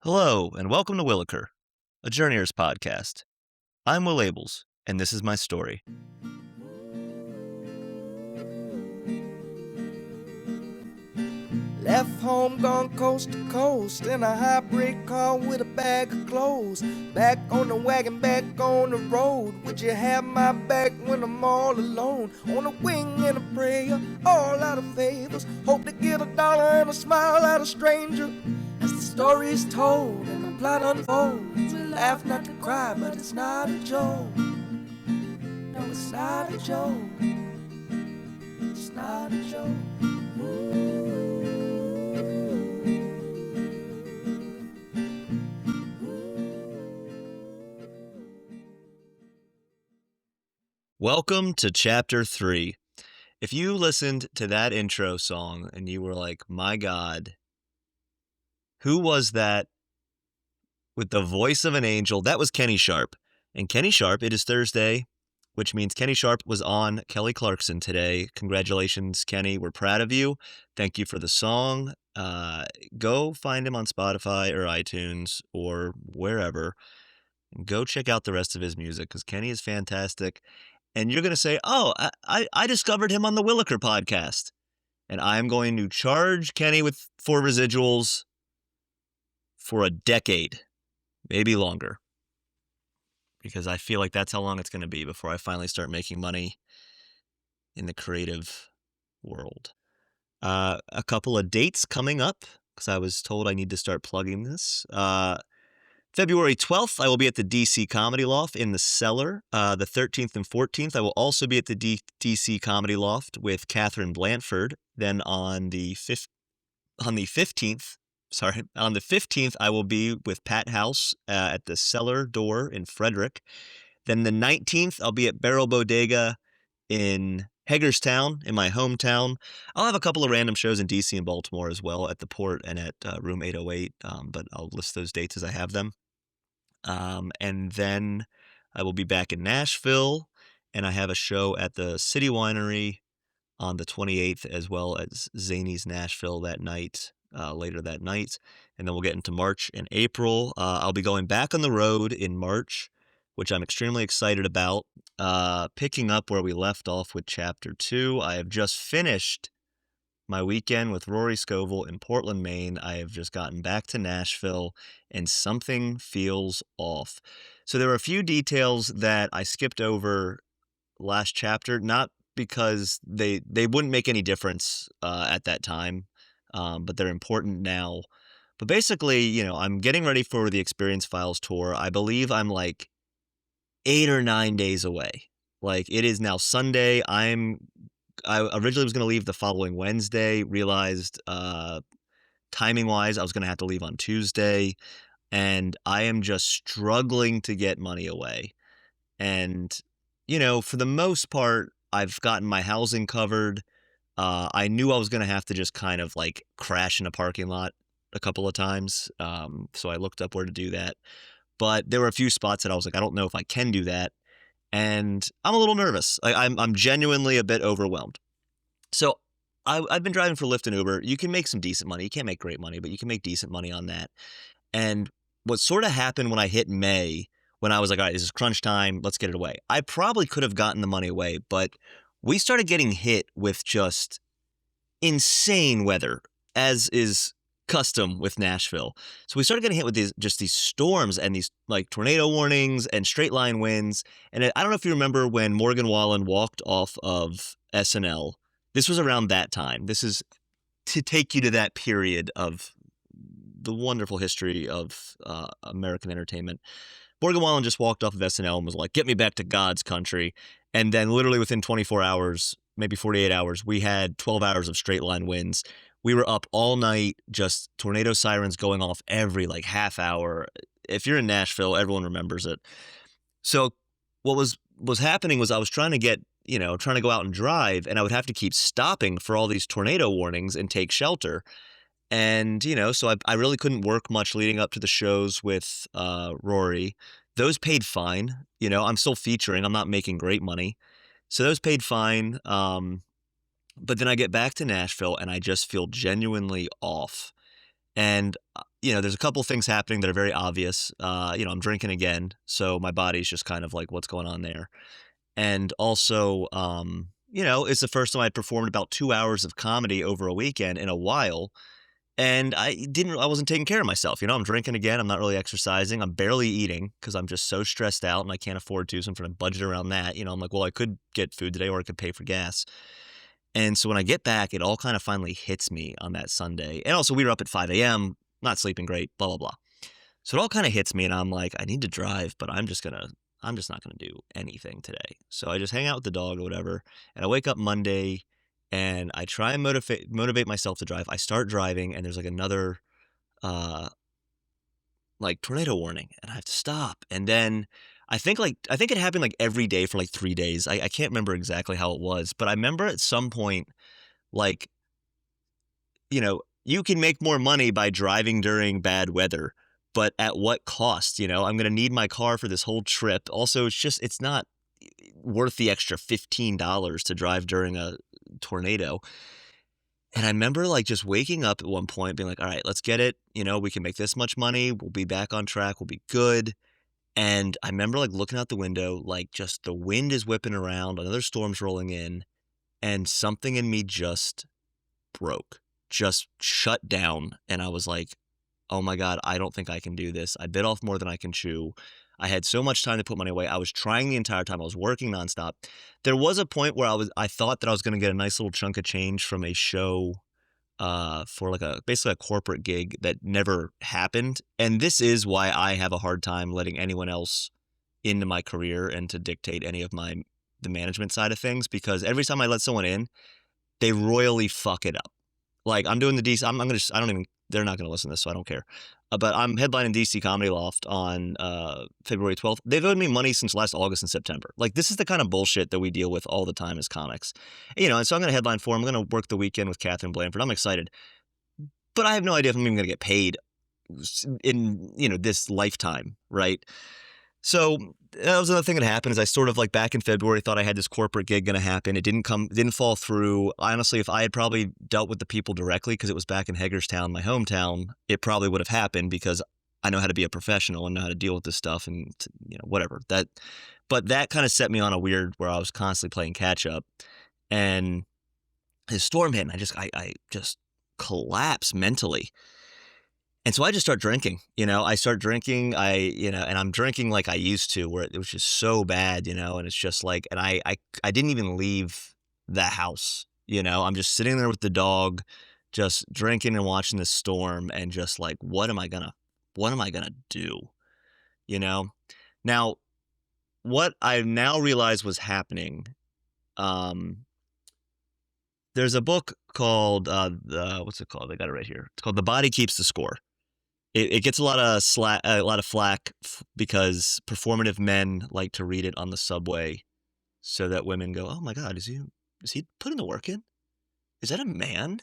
Hello, and welcome to Wilaker, a Journeyers podcast. I'm Will Abels, and this is my story. Left home, gone coast to coast in a hybrid car with a bag of clothes. Back on the wagon, back on the road. Would you have my back when I'm all alone? On a wing and a prayer, all out of favors. Hope to get $1 and a smile out of stranger. As the story's told and the plot unfolds, we laugh not to cry, but it's not a joke. No, it's not a joke. It's not a joke. Welcome to Chapter 3. If you listened to that intro song and you were like, my God, who was that with the voice of an angel? That was Kenny Sharp. And Kenny Sharp, it is Thursday, which means Kenny Sharp was on Kelly Clarkson today. Congratulations, Kenny. We're proud of you. Thank you for the song. Go find him on Spotify or iTunes or wherever. Go check out the rest of his music because Kenny is fantastic. And you're going to say, oh, I discovered him on the Wilaker podcast. And I'm going to charge Kenny for residuals for a decade, maybe longer. Because I feel like that's how long it's going to be before I finally start making money in the creative world. A couple of dates coming up because I was told I need to start plugging this. February 12th, I will be at the DC Comedy Loft in the Cellar. The 13th and 14th, I will also be at the DC Comedy Loft with Catherine Blanford. Then on the 15th, I will be with Pat House at the Cellar Door in Frederick. Then the 19th, I'll be at Barrel Bodega in Hagerstown, in my hometown. I'll have a couple of random shows in DC and Baltimore as well, at the Port and at Room 808, but I'll list those dates as I have them. And then I will be back in Nashville, and I have a show at the City Winery on the 28th, as well as Zany's Nashville that night, later that night. And then we'll get into March and April. I'll be going back on the road in March, which I'm extremely excited about. Picking up where we left off with Chapter 2, I have just finished my weekend with Rory Scovel in Portland, Maine. I have just gotten back to Nashville, and something feels off. So there were a few details that I skipped over last chapter, not because they wouldn't make any difference at that time, but they're important now. But basically, I'm getting ready for the Experience Files tour. I believe I'm like 8 or 9 days away. Like, it is now Sunday. I originally was going to leave the following Wednesday, realized timing-wise I was going to have to leave on Tuesday, and I am just struggling to get money away. And, for the most part, I've gotten my housing covered. I knew I was going to have to just kind of like crash in a parking lot a couple of times, so I looked up where to do that. But there were a few spots that I was like, I don't know if I can do that. And I'm a little nervous. I'm genuinely a bit overwhelmed. So I've been driving for Lyft and Uber. You can make some decent money. You can't make great money, but you can make decent money on that. And what sort of happened when I hit May, when I was like, all right, this is crunch time, let's get it away. I probably could have gotten the money away, but we started getting hit with just insane weather, as is custom with Nashville. So we started getting hit with these storms and these like tornado warnings and straight line winds. And I don't know if you remember when Morgan Wallen walked off of SNL. This was around that time. This is to take you to that period of the wonderful history of American entertainment. Morgan Wallen just walked off of SNL and was like, get me back to God's country. And then literally within 24 hours, maybe 48 hours, we had 12 hours of straight line winds. We were up all night, just tornado sirens going off every like half hour. If you're in Nashville, everyone remembers it. So what was happening was I was trying to go out and drive, and I would have to keep stopping for all these tornado warnings and take shelter. And, so I really couldn't work much leading up to the shows with Rory. Those paid fine. I'm still featuring. I'm not making great money. So those paid fine. But then I get back to Nashville and I just feel genuinely off. And there's a couple things happening that are very obvious. I'm drinking again, so my body's just kind of like, what's going on there? And also, it's the first time I performed about 2 hours of comedy over a weekend in a while, and I wasn't taking care of myself. I'm drinking again, I'm not really exercising, I'm barely eating because 'cause I'm just so stressed out and I can't afford to, so I'm trying to budget around that. I'm like, "Well, I could get food today or I could pay for gas." And so when I get back, it all kind of finally hits me on that Sunday. And also we were up at 5 a.m., not sleeping great, blah, blah, blah. So it all kind of hits me and I'm like, I need to drive, but I'm just not gonna do anything today. So I just hang out with the dog or whatever. And I wake up Monday and I try and motivate myself to drive. I start driving and there's like another uh like tornado warning and I have to stop. And then I think it happened like every day for like 3 days. I can't remember exactly how it was, but I remember at some point, like, you can make more money by driving during bad weather, but at what cost? I'm going to need my car for this whole trip. Also, it's not worth the extra $15 to drive during a tornado. And I remember like just waking up at one point being like, all right, let's get it. We can make this much money. We'll be back on track. We'll be good. And I remember like looking out the window, like just the wind is whipping around, another storm's rolling in, and something in me just broke, just shut down. And I was like, oh my God, I don't think I can do this. I bit off more than I can chew. I had so much time to put money away. I was trying the entire time. I was working nonstop. There was a point where I thought that I was going to get a nice little chunk of change from a show for like basically a corporate gig that never happened. And this is why I have a hard time letting anyone else into my career and to dictate any of the management side of things, because every time I let someone in, they royally fuck it up. Like I'm doing the DC, I'm gonna just, I don't even, they're not gonna listen to this, so I don't care. But I'm headlining DC Comedy Loft on February 12th. They've owed me money since last August and September. Like this is the kind of bullshit that we deal with all the time as comics. And so I'm gonna headline for them. I'm gonna work the weekend with Catherine Blanford. I'm excited, but I have no idea if I'm even gonna get paid in this lifetime, right? So that was another thing that happened is I sort of like back in February thought I had this corporate gig going to happen. It didn't fall through. Honestly, if I had probably dealt with the people directly, because it was back in Hagerstown, my hometown, it probably would have happened because I know how to be a professional and know how to deal with this stuff and whatever but that kind of set me on a weird where I was constantly playing catch up, and his storm hit and I just collapsed mentally. And so I just start drinking, I start drinking, and I'm drinking like I used to, where it was just so bad, and it's just like, and I didn't even leave the house, I'm just sitting there with the dog, just drinking and watching the storm and just like, what am I gonna do? Now, what I now realize was happening, there's a book called, what's it called? I got it right here. It's called The Body Keeps the Score. It gets a lot of flack because performative men like to read it on the subway so that women go, "Oh my God, is he putting the work in? Is that a man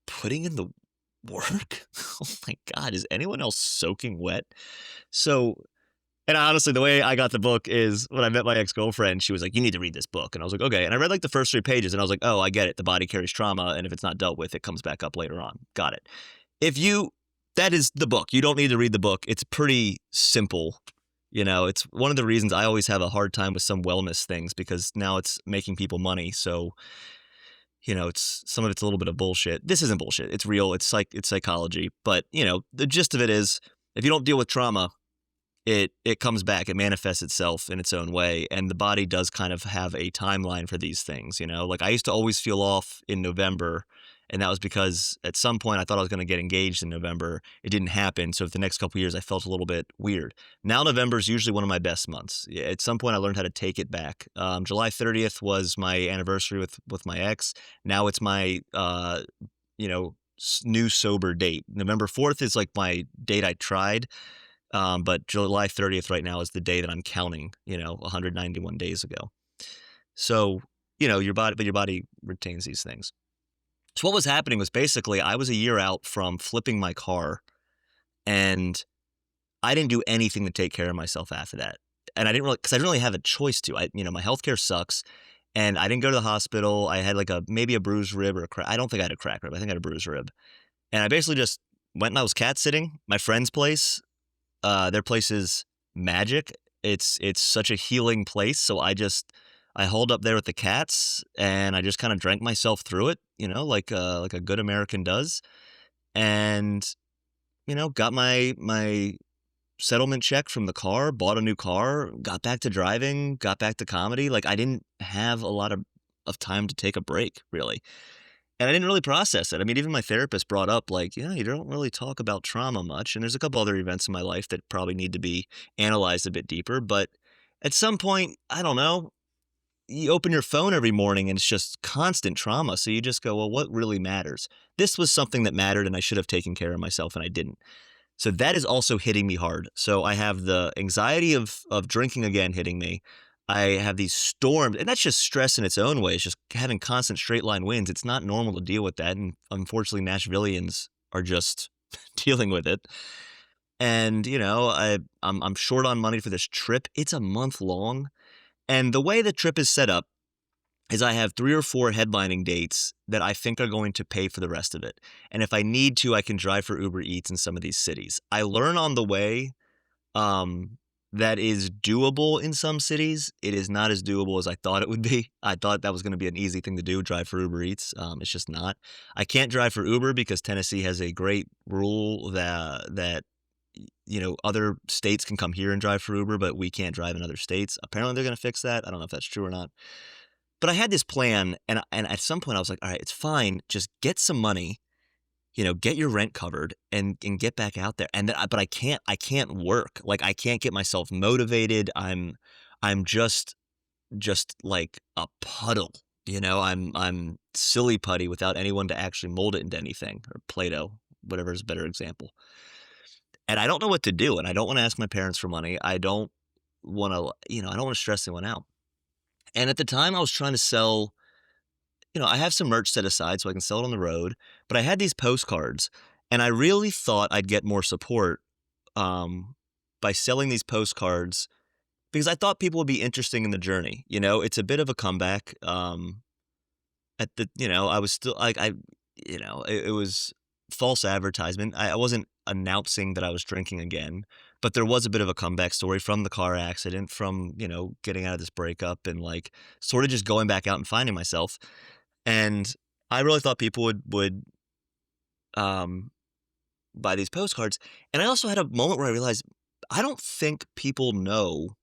putting in the work? Oh my God, is anyone else soaking wet?" So, and honestly, the way I got the book is when I met my ex-girlfriend, she was like, "You need to read this book." And I was like, "Okay." And I read like the first 3 pages and I was like, "Oh, I get it. The body carries trauma. And if it's not dealt with, it comes back up later on." Got it. That is the book. You don't need to read the book. It's pretty simple. It's one of the reasons I always have a hard time with some wellness things, because now it's making people money. So, some of it's a little bit of bullshit. This isn't bullshit. It's real. It's psychology. But, the gist of it is if you don't deal with trauma, it comes back. It manifests itself in its own way. And the body does kind of have a timeline for these things, Like I used to always feel off in November. And that was because at some point I thought I was going to get engaged in November. It didn't happen. So for the next couple of years, I felt a little bit weird. Now November is usually one of my best months. At some point, I learned how to take it back. July 30th was my anniversary with my ex. Now it's my new sober date. November 4th is like my date I tried. But July 30th right now is the day that I'm counting. 191 days ago. So your body retains these things. So what was happening was basically I was a year out from flipping my car, and I didn't do anything to take care of myself after that. And I didn't really have a choice to. My healthcare sucks, and I didn't go to the hospital. I had like maybe a bruised rib or a crack. I don't think I had a crack rib. I think I had a bruised rib. And I basically just went and I was cat sitting, my friend's place. Their place is magic. It's such a healing place, so I holed up there with the cats, and I just kinda drank myself through it, like a good American does, and, got my settlement check from the car, bought a new car, got back to driving, got back to comedy. Like, I didn't have a lot of time to take a break, really. And I didn't really process it. I mean, even my therapist brought up, like, yeah, you don't really talk about trauma much. And there's a couple other events in my life that probably need to be analyzed a bit deeper. But at some point, I don't know, you open your phone every morning and it's just constant trauma. So you just go, well, what really matters? This was something that mattered and I should have taken care of myself and I didn't. So that is also hitting me hard. So I have the anxiety of drinking again hitting me. I have these storms, and that's just stress in its own way. It's just having constant straight line winds. It's not normal to deal with that, and unfortunately, Nashvillians are just dealing with it. And I'm short on money for this trip. It's a month long, and the way the trip is set up is I have 3 or 4 headlining dates that I think are going to pay for the rest of it. And if I need to, I can drive for Uber Eats in some of these cities. I learn on the way, that is doable in some cities. It is not as doable as I thought it would be. I thought that was gonna be an easy thing to do, drive for Uber Eats. It's just not. I can't drive for Uber because Tennessee has a great rule that other states can come here and drive for Uber, but we can't drive in other states. Apparently, they're gonna fix that. I don't know if that's true or not. But I had this plan, and at some point I was like, "All right, it's fine. Just get some money, get your rent covered and get back out there." And then, but I can't work. Like I can't get myself motivated. I'm just like a puddle. I'm silly putty without anyone to actually mold it into anything, or Play-Doh, whatever is a better example. And I don't know what to do, and I don't want to ask my parents for money. I don't want to, I don't want to stress anyone out. And at the time I was trying to sell, I have some merch set aside so I can sell it on the road, but I had these postcards and I really thought I'd get more support by selling these postcards because I thought people would be interested in the journey. It's a bit of a comeback. I was still like, it was false advertisement. I wasn't announcing that I was drinking again, but there was a bit of a comeback story from the car accident, from, getting out of this breakup and like sort of just going back out and finding myself. And I really thought people would um, buy these postcards. And I also had a moment where I realized I don't think people know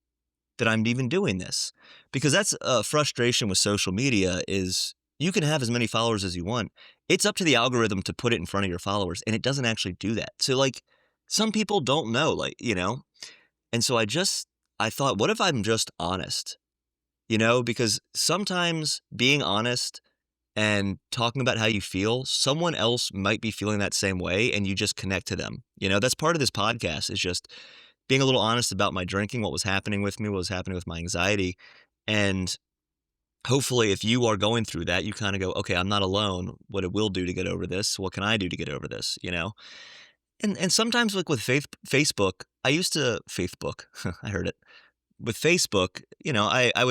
that I'm even doing this, because that's a frustration with social media is you can have as many followers as you want. It's up to the algorithm to put it in front of your followers, and it doesn't actually do that. So like some people don't know, and so I thought, what if I'm just honest? Because sometimes being honest and talking about how you feel, someone else might be feeling that same way and you just connect to them. That's part of this podcast, is just being a little honest about my drinking, what was happening with me, what was happening with my anxiety. And hopefully if you are going through that, you kind of go, okay, I'm not alone. What it will do to get over this? What can I do to get over this? And sometimes like with Facebook, I used to Facebook, I heard it. With Facebook, I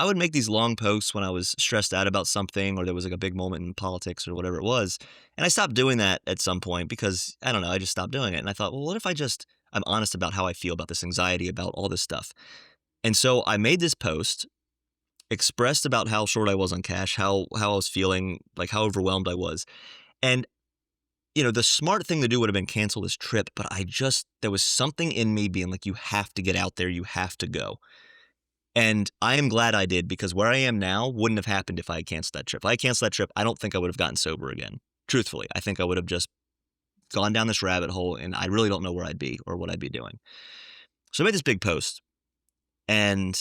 would make these long posts when I was stressed out about something or there was like a big moment in politics or whatever it was. And I stopped doing that at some point because I don't know, I just stopped doing it. And I thought, well, what if I'm honest about how I feel about this anxiety, about all this stuff. And so I made this post, expressed about how short I was on cash, how I was feeling, like how overwhelmed I was. And the smart thing to do would have been cancel this trip, but there was something in me being like, you have to get out there, you have to go. And I am glad I did, because where I am now wouldn't have happened if I had canceled that trip. If I canceled that trip, I don't think I would have gotten sober again. Truthfully, I think I would have just gone down this rabbit hole and I really don't know where I'd be or what I'd be doing. So I made this big post, and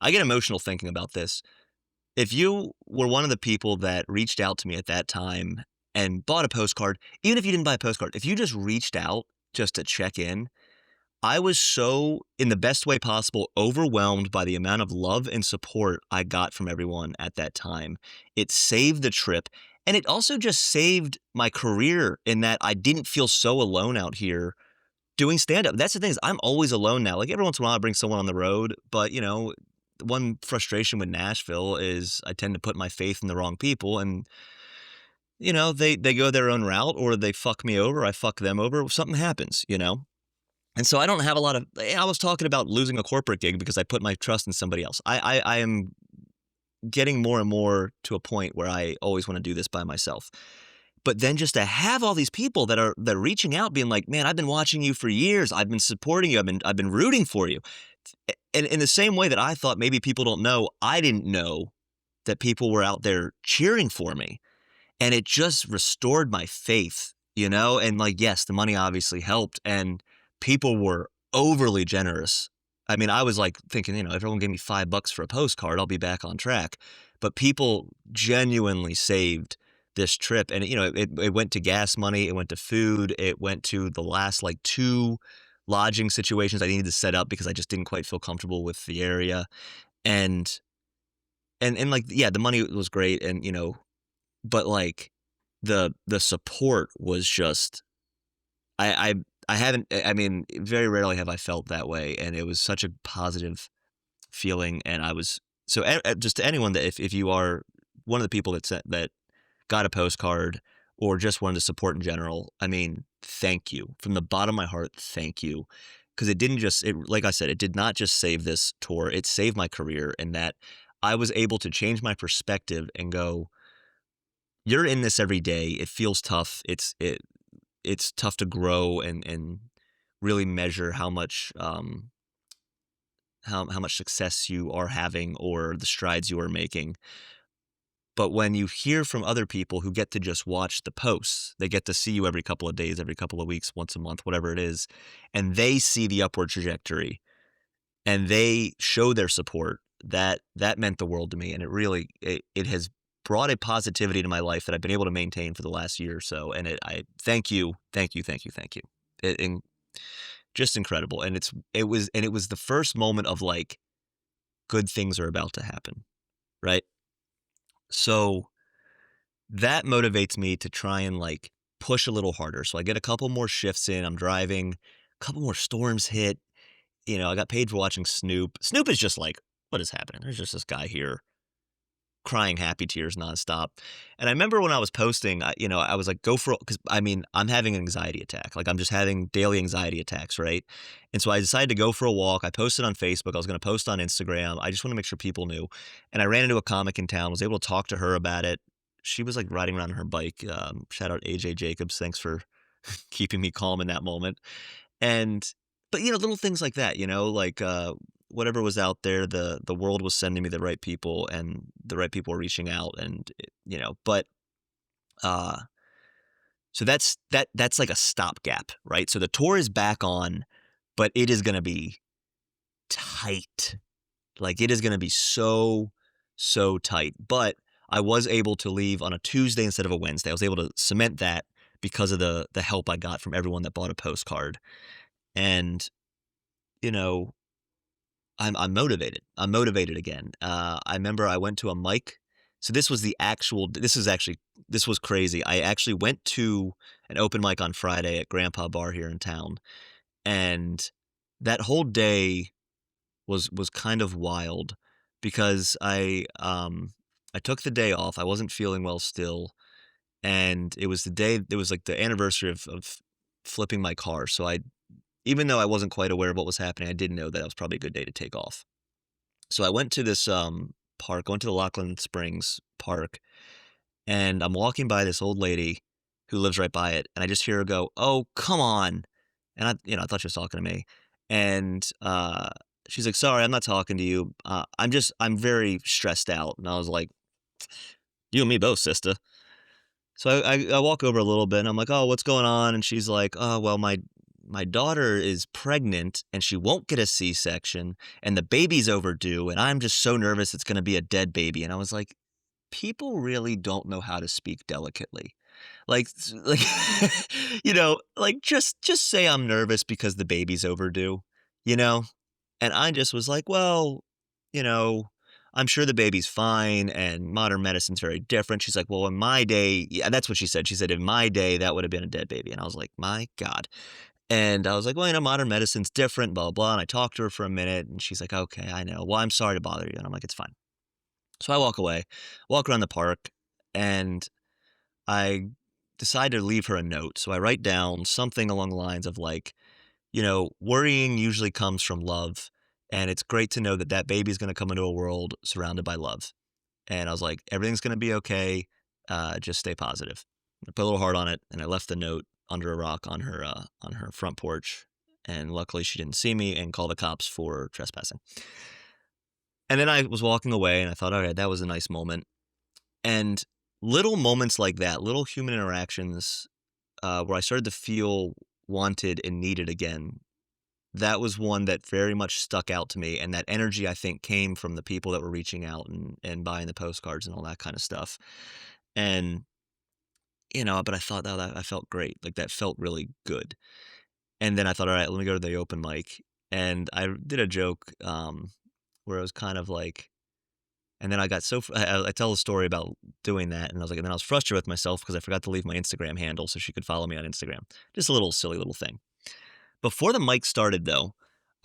I get emotional thinking about this. If you were one of the people that reached out to me at that time and bought a postcard, even if you didn't buy a postcard, if you just reached out just to check in, I was so, in the best way possible, overwhelmed by the amount of love and support I got from everyone at that time. It saved the trip, and it also just saved my career in that I didn't feel so alone out here doing stand-up. That's the thing, is I'm always alone now. Like every once in a while I bring someone on the road, but one frustration with Nashville is I tend to put my faith in the wrong people, and they go their own route, or they fuck me over, I fuck them over, something happens, you know? And so I don't have a lot of I was talking about losing a corporate gig because I put my trust in somebody else. I am getting more and more to a point where I always want to do this by myself. But then just to have all these people that are reaching out, being like, "Man, I've been watching you for years. I've been supporting you. I've been rooting for you." And in the same way that I thought maybe people don't know, I didn't know that people were out there cheering for me. And it just restored my faith, And like, yes, the money obviously helped, and people were overly generous. I mean, I was like thinking, if everyone gave me $5 for a postcard, I'll be back on track. But people genuinely saved this trip. And, it went to gas money, it went to food, it went to the last like 2 lodging situations I needed to set up because I just didn't quite feel comfortable with the area. And like, yeah, the money was great, and but like the support was just I haven't I mean, very rarely have I felt that way, and it was such a positive feeling. And I was so just to anyone that if you are one of the people that got a postcard or just wanted to support in general, I mean, thank you. From the bottom of my heart, thank you. Because it didn't just it like I said, it did not just save this tour, it saved my career, and that I was able to change my perspective and go, "You're in this every day. It feels tough. It's tough to grow and really measure how much how much success you are having or the strides you are making." But when you hear from other people who get to just watch the posts, they get to see you every couple of days, every couple of weeks, once a month, whatever it is, and they see the upward trajectory and they show their support, that meant the world to me. And it has brought a positivity to my life that I've been able to maintain for the last year or so. And I thank you, thank you, thank you, thank you. And just incredible. And it was the first moment of like, good things are about to happen, right? So that motivates me to try and like push a little harder. So I get a couple more shifts in. I'm driving, a couple more storms hit. I got paid for watching Snoop. Snoop is just like, what is happening? There's just this guy here crying happy tears nonstop. And I remember when I was posting, I was like, because I mean, I'm having an anxiety attack. Like I'm just having daily anxiety attacks, right? And so I decided to go for a walk. I posted on Facebook. I was going to post on Instagram. I just want to make sure people knew. And I ran into a comic in town, was able to talk to her about it. She was like riding around on her bike. Shout out AJ Jacobs. Thanks for keeping me calm in that moment. But little things like that, like whatever was out there, the world was sending me the right people, and the right people were reaching out, and but so that's like a stopgap, right? So the tour is back on, but it is going to be tight. Like it is going to be so tight. But I was able to leave on a Tuesday instead of a Wednesday. I was able to cement that because of the help I got from everyone that bought a postcard. And I'm motivated. I'm motivated again. I remember I went to a mic. So this was this was crazy. I actually went to an open mic on Friday at Grandpa Bar here in town. And that whole day was kind of wild because I took the day off. I wasn't feeling well still. And it was like the anniversary of flipping my car. So even though I wasn't quite aware of what was happening, I did know that it was probably a good day to take off. So I went to this park, went to the Lockland Springs Park, and I'm walking by this old lady who lives right by it, and I just hear her go, "Oh, come on." And I thought she was talking to me. And she's like, "Sorry, I'm not talking to you. I'm very stressed out." And I was like, "You and me both, sister." So I walk over a little bit, and I'm like, "Oh, what's going on?" And she's like, "Oh, well, my daughter is pregnant and she won't get a C-section and the baby's overdue and I'm just so nervous it's going to be a dead baby." And I was like, people really don't know how to speak delicately. Like, like just say I'm nervous because the baby's overdue, you know? And I just was like, well, you know, I'm sure the baby's fine and modern medicine's very different. She's like, well, in my day, yeah, that's what she said. She said, in my day, that would have been a dead baby. And I was like, my God. And I was like, well, modern medicine's different, blah, blah. And I talked to her for a minute and she's like, okay, I know. Well, I'm sorry to bother you. And I'm like, it's fine. So I walk away, walk around the park, and I decide to leave her a note. So I write down something along the lines of like, worrying usually comes from love. And it's great to know that that baby's going to come into a world surrounded by love. And I was like, everything's going to be okay. Just stay positive. I put a little heart on it, and I left the note under a rock on her front porch. And luckily, she didn't see me and call the cops for trespassing. And then I was walking away, and I thought, all right, that was a nice moment. And little moments like that, little human interactions, where I started to feel wanted and needed again, that was one that very much stuck out to me, and that energy, I think, came from the people that were reaching out and buying the postcards and all that kinda stuff. And, but I thought, "Oh, that I felt great." Like, that felt really good. And then I thought, "Alright, let me go to the open mic." And I did a joke, where it was kind of like and then I got so I tell a story about doing that, and I was like and then I was frustrated with myself because I forgot to leave my Instagram handle so she could follow me on Instagram. Just a little silly little thing. Before the mic started though,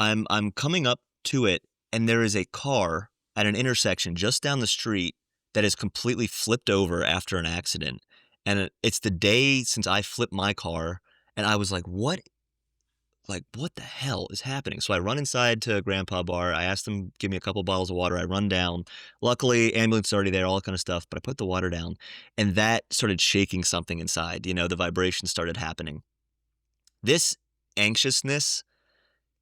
I'm coming up to it, and there is a car at an intersection just down the street that is completely flipped over after an accident, and it's the day since I flipped my car, and I was what the hell is happening? So I run inside to Grandpa Bar. I asked them give me a couple bottles of water. I run down. Luckily, ambulance is already there, all that kind of stuff. But I put the water down, and that started shaking something inside. The vibrations started happening. This anxiousness,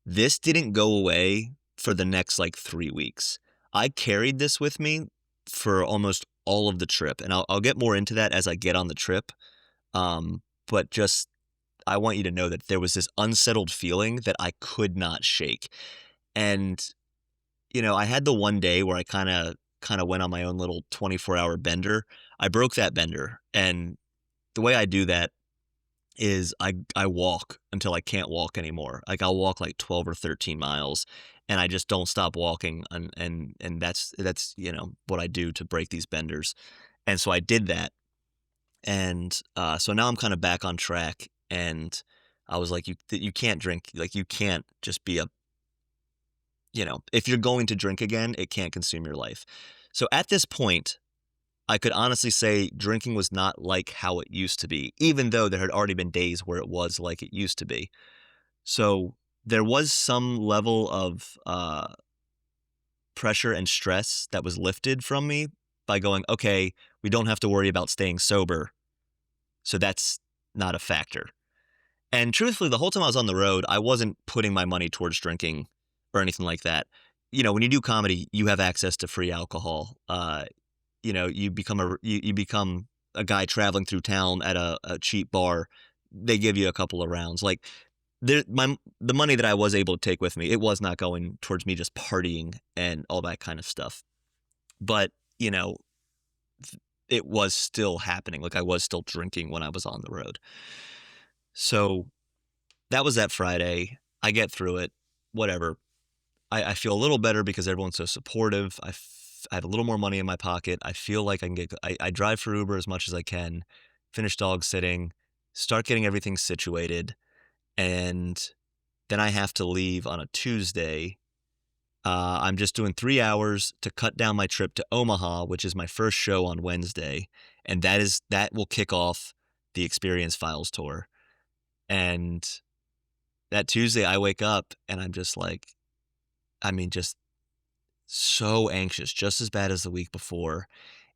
this didn't go away for the next like 3 weeks. I carried this with me for almost all of the trip, and I'll get more into that as I get on the trip. But just I want you to know that there was this unsettled feeling that I could not shake. And, I had the one day where I kinda went on my own little 24-hour bender. I broke that bender, and the way I do that is I walk until I can't walk anymore. Like, I'll walk, like, 12 or 13 miles, and I just don't stop walking, and that's, what I do to break these benders. And so I did that, and, so now I'm kinda back on track, and I was like, "You can't drink, like, you can't just be if you're going to drink again, it can't consume your life." So at this point, I could honestly say drinking was not like how it used to be, even though there had already been days where it was like it used to be. So there was some level of, pressure and stress that was lifted from me by going, "Okay, we don't have to worry about staying sober, so that's not a factor." And truthfully, the whole time I was on the road, I wasn't putting my money towards drinking or anything like that. When you do comedy, you have access to free alcohol. You become a guy traveling through town at a cheap bar. They give you a couple of rounds. Like the money that I was able to take with me, it was not going towards me just partying and all that kind of stuff. But it was still happening. Like I was still drinking when I was on the road. So that was that Friday. I get through it. Whatever. I feel a little better because everyone's so supportive. I have a little more money in my pocket. I feel like I can I drive for Uber as much as I can, finish dog sitting, start getting everything situated. And then I have to leave on a Tuesday. I'm just doing 3 hours to cut down my trip to Omaha, which is my first show on Wednesday. And that will kick off the Experience Files tour. And that Tuesday I wake up and I'm just like, just so anxious, just as bad as the week before.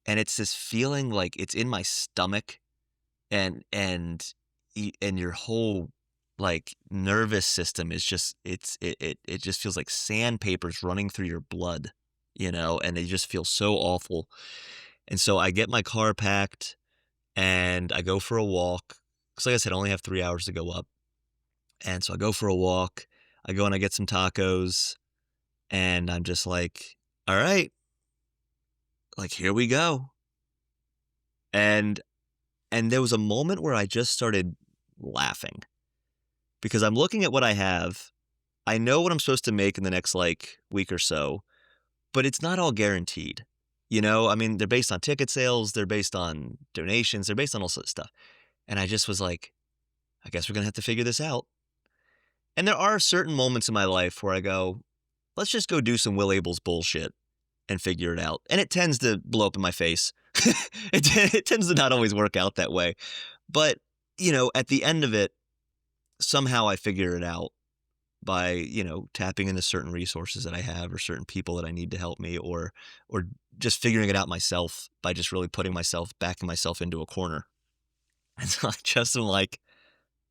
And it's this feeling like it's in my stomach and your whole like nervous system is just it just feels like sandpaper's running through your blood, and it just feels so awful. And so I get my car packed and I go for a walk. Because like I said, I only have 3 hours to go up. And so I go for a walk. I go and I get some tacos. And I'm just like, all right, like, here we go. And there was a moment where I just started laughing because I'm looking at what I have. I know what I'm supposed to make in the next like week or so, but it's not all guaranteed. They're based on ticket sales. They're based on donations. They're based on all sorts of stuff. And I just was like, I guess we're going to have to figure this out. And there are certain moments in my life where I go, let's just go do some Will Abel's bullshit and figure it out. And it tends to blow up in my face It tends to not always work out that way. But, at the end of it, somehow I figure it out by, tapping into certain resources that I have or certain people that I need to help me or just figuring it out myself by just really backing myself into a corner. And so I just am like,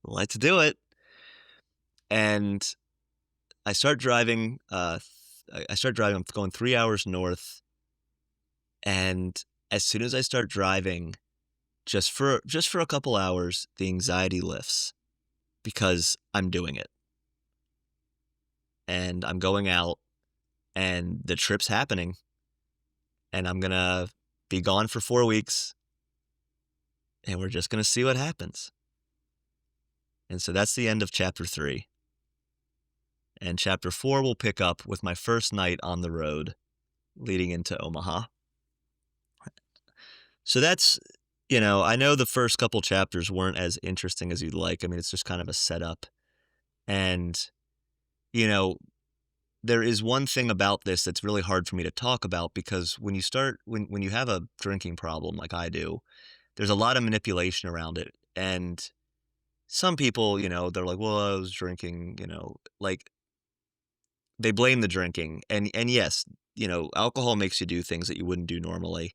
let's do it. And I start driving, I'm going 3 hours north, and as soon as I start driving, just for a couple hours, the anxiety lifts because I'm doing it. And I'm going out, and the trip's happening, and I'm gonna be gone for 4 weeks, and we're just gonna see what happens. And so that's the end of chapter 3. And chapter 4 will pick up with my first night on the road leading into Omaha. So that's, I know the first couple chapters weren't as interesting as you'd like. I mean, it's just kind of a setup. And, there is one thing about this that's really hard for me to talk about because when you have a drinking problem like I do, there's a lot of manipulation around it. And some people, they're like, well, I was drinking, like they blame the drinking. And yes, alcohol makes you do things that you wouldn't do normally.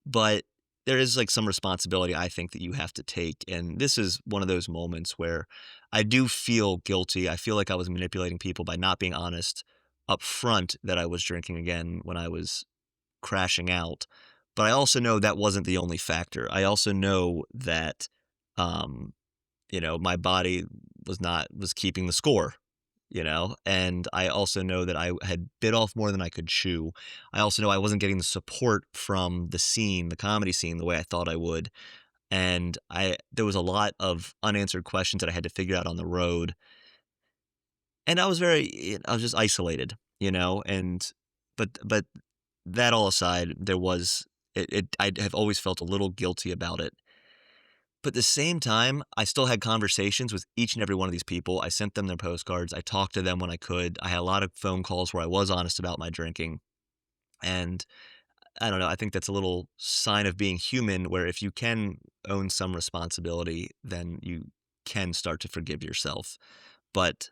But there is like some responsibility I think that you have to take. And this is one of those moments where I do feel guilty. I feel like I was manipulating people by not being honest up front that I was drinking again when I was crashing out. But I also know that wasn't the only factor. I also know that, my body was keeping the score, and I also know that I had bit off more than I could chew. I also know I wasn't getting the support from the comedy scene, the way I thought I would. And there was a lot of unanswered questions that I had to figure out on the road. And I was just isolated, but that all aside, I have always felt a little guilty about it. But at the same time, I still had conversations with each and every one of these people. I sent them their postcards. I talked to them when I could. I had a lot of phone calls where I was honest about my drinking. And I don't know, I think that's a little sign of being human where if you can own some responsibility, then you can start to forgive yourself. But,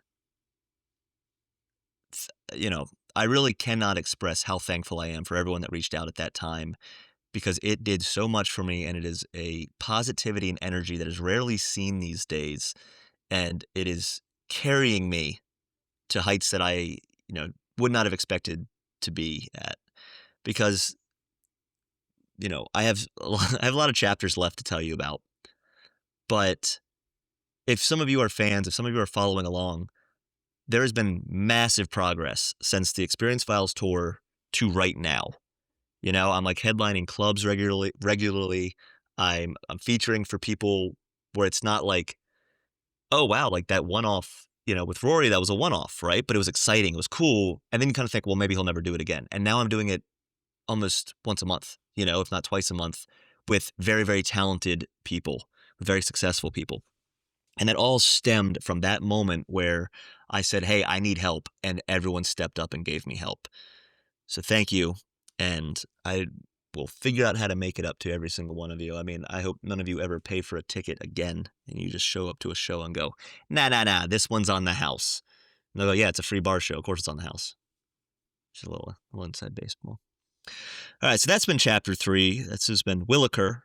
I really cannot express how thankful I am for everyone that reached out at that time because it did so much for me, and it is a positivity and energy that is rarely seen these days, and it is carrying me to heights that I, would not have expected to be at because, I have I have a lot of chapters left to tell you about, but if some of you are fans, if some of you are following along, there has been massive progress since the Experience Files tour to right now. I'm like headlining clubs regularly. I'm featuring for people where it's not like, oh wow, like that one-off, with Rory, that was a one-off, right? But it was exciting, it was cool. And then you kind of think, well, maybe he'll never do it again. And now I'm doing it almost once a month, if not twice a month, with very, very talented people, with very successful people. And that all stemmed from that moment where I said, hey, I need help. And everyone stepped up and gave me help. So thank you. And I will figure out how to make it up to every single one of you. I mean, I hope none of you ever pay for a ticket again and you just show up to a show and go, nah, this one's on the house. And they'll go, yeah, it's a free bar show. Of course it's on the house. Just a little inside baseball. All right, so that's been chapter 3. This has been Wilaker,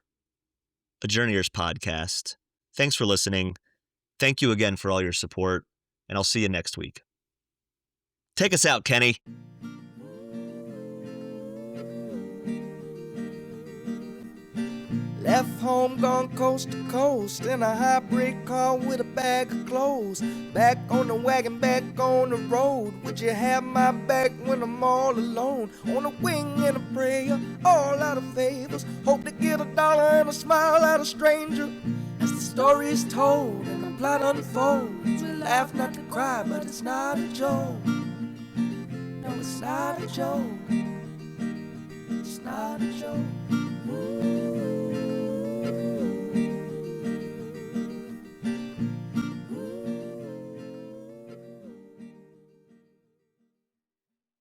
a Journeyers podcast. Thanks for listening. Thank you again for all your support, and I'll see you next week. Take us out, Kenny. Left home, gone coast to coast in a hybrid car with a bag of clothes. Back on the wagon, back on the road. Would you have my back when I'm all alone? On a wing and a prayer, all out of favors. Hope to get $1 and a smile out of stranger. As the story is told and the plot unfolds, we laugh not to cry, but it's not a joke. No, it's not a joke. It's not a joke.